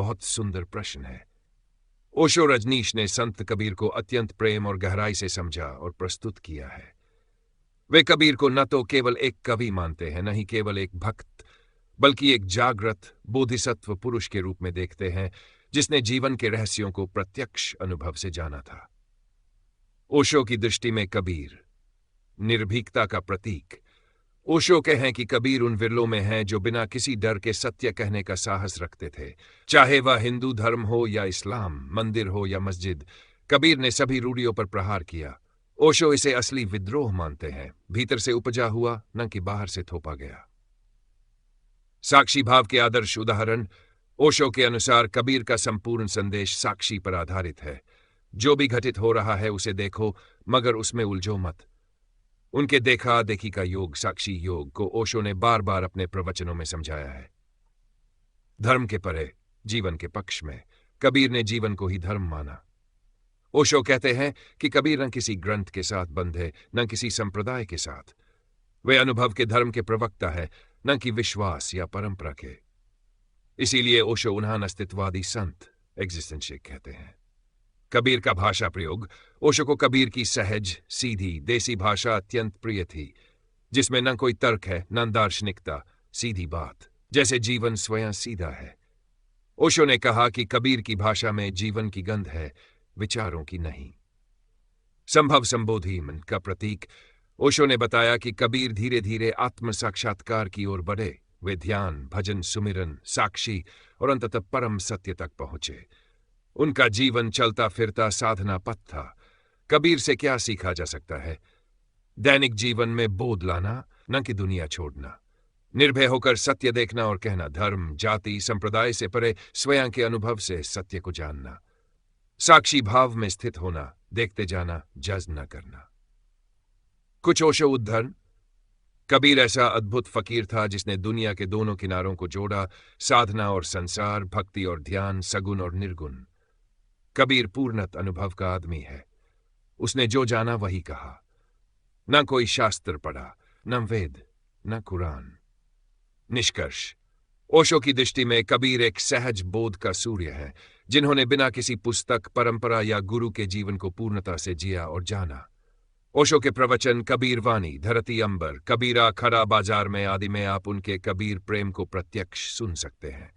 बहुत सुंदर प्रश्न है। ओशो रजनीश ने संत कबीर को अत्यंत प्रेम और गहराई से समझा और प्रस्तुत किया है। वे कबीर को न तो केवल एक कवि मानते हैं, न ही केवल एक भक्त, बल्कि एक जागृत बोधिसत्व पुरुष के रूप में देखते हैं जिसने जीवन के रहस्यों को प्रत्यक्ष अनुभव से जाना था। ओशो की दृष्टि में कबीर निर्भीकता का प्रतीक। ओशो कहें कि कबीर उन विरलों में हैं जो बिना किसी डर के सत्य कहने का साहस रखते थे। चाहे वह हिंदू धर्म हो या इस्लाम, मंदिर हो या मस्जिद, कबीर ने सभी रूढ़ियों पर प्रहार किया। ओशो इसे असली विद्रोह मानते हैं, भीतर से उपजा हुआ, न कि बाहर से थोपा गया। साक्षी भाव के आदर्श उदाहरण। ओशो के अनुसार कबीर का संपूर्ण संदेश साक्षी पर आधारित है। जो भी घटित हो रहा है उसे देखो, मगर उसमें उलझो मत। उनके देखा देखी का योग, साक्षी योग, को ओशो ने बार बार अपने प्रवचनों में समझाया है। धर्म के परे, जीवन के पक्ष में, कबीर ने जीवन को ही धर्म माना। ओशो कहते हैं कि कबीर न किसी ग्रंथ के साथ बंधे, न किसी संप्रदाय के साथ। वे अनुभव के धर्म के प्रवक्ता है, न कि विश्वास या परंपरा के। इसीलिए ओशो उन्हें अस्तित्ववादी संत, एग्जिस्टेंशियल कहते हैं। कबीर का भाषा प्रयोग। ओशो को कबीर की सहज, सीधी, देसी भाषा अत्यंत प्रिय थी, जिसमें न कोई तर्क है, न दार्शनिकता, सीधी बात, जैसे जीवन स्वयं सीधा है। ओशो ने कहा कि कबीर की भाषा में जीवन की गंध है, विचारों की नहीं। संभव संबोधि मन का प्रतीक। ओशो ने बताया कि कबीर धीरे धीरे आत्म साक्षात्कार की ओर बढ़े। वे ध्यान, भजन, सुमिरन, साक्षी और अंततः परम सत्य तक पहुंचे। उनका जीवन चलता फिरता साधना पथ था। कबीर से क्या सीखा जा सकता है? दैनिक जीवन में बोध लाना, न कि दुनिया छोड़ना। निर्भय होकर सत्य देखना और कहना। धर्म, जाति, संप्रदाय से परे स्वयं के अनुभव से सत्य को जानना। साक्षी भाव में स्थित होना, देखते जाना, जज न करना। कुछ ओशो उद्धरण। कबीर ऐसा अद्भुत फकीर था जिसने दुनिया के दोनों किनारों को जोड़ा, साधना और संसार, भक्ति और ध्यान, सगुण और निर्गुण। कबीर पूर्णत अनुभव का आदमी है। उसने जो जाना वही कहा। न कोई शास्त्र पढ़ा, न वेद, न कुरान। निष्कर्ष। ओशो की दृष्टि में कबीर एक सहज बोध का सूर्य है, जिन्होंने बिना किसी पुस्तक, परंपरा या गुरु के जीवन को पूर्णता से जिया और जाना। ओशो के प्रवचन कबीर वाणी, धरती अंबर, कबीरा खरा बाजार में आदि में आप उनके कबीर प्रेम को प्रत्यक्ष सुन सकते हैं।